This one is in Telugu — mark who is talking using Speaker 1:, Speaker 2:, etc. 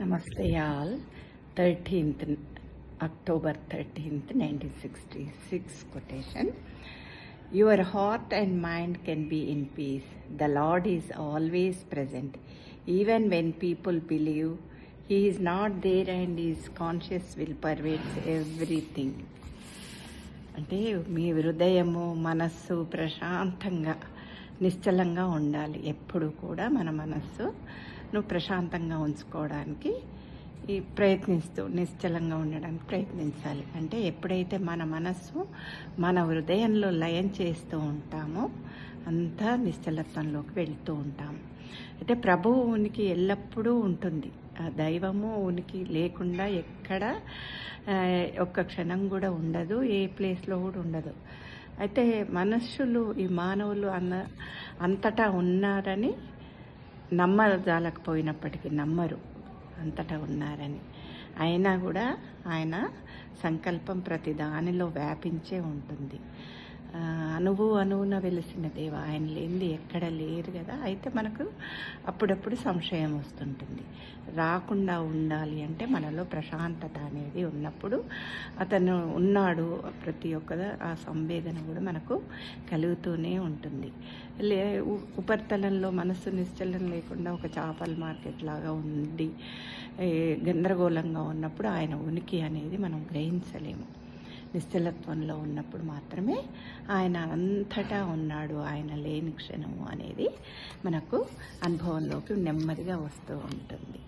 Speaker 1: Namaste all. 13th October 13th 1966 quotation. Your heart and mind can be in peace. The Lord is always present. Even when people believe He is not there and His conscious will pervades everything. అంటే మీ హృదయము మనస్సు ప్రశాంతంగా నిశ్చలంగా ఉండాలి. ఎప్పుడు కూడా మన మనస్సును ప్రశాంతంగా ఉంచుకోవడానికి ప్రయత్నిస్తూ నిశ్చలంగా ఉండడానికి ప్రయత్నించాలి. అంటే ఎప్పుడైతే మన మనస్సు మన హృదయంలో లయం చేస్తూ ఉంటామో అంతా నిశ్చలత్వంలోకి వెళ్తూ ఉంటాము. అయితే ప్రభువు ఉనికి ఎల్లప్పుడూ ఉంటుంది. ఆ దైవము ఉనికి లేకుండా ఎక్కడ ఒక్క క్షణం కూడా ఉండదు, ఏ ప్లేస్లో కూడా ఉండదు. అయితే మనుష్యులు ఈ మానవులు అంతటా ఉన్నారని నమ్మజాలకపోయినప్పటికీ నమ్మరు అంతటా ఉన్నారని. అయినా కూడా ఆయన సంకల్పం ప్రతి దానిలో వ్యాపించే ఉంటుంది. అణువున వెలిసిన దేవ, ఆయన లేనిది ఎక్కడ లేరు కదా. అయితే మనకు అప్పుడప్పుడు సంశయం వస్తుంటుంది. రాకుండా ఉండాలి అంటే మనలో ప్రశాంతత అనేది ఉన్నప్పుడు అతను ఉన్నాడు. ప్రతి ఒక్క ఆ సంవేదన కూడా మనకు కలుగుతూనే ఉంటుంది. ఉపరితలంలో మనస్సు నిశ్చలం లేకుండా ఒక చేపల మార్కెట్ లాగా ఉండి గందరగోళంగా ఉన్నప్పుడు ఆయన ఉనికి అనేది మనం గ్రహించలేము. నిశ్చలత్వంలో ఉన్నప్పుడు మాత్రమే ఆయన అంతటా ఉన్నాడు, ఆయన లేని క్షణము అనేది మనకు అనుభవంలోకి నెమ్మదిగా వస్తూ ఉంటుంది.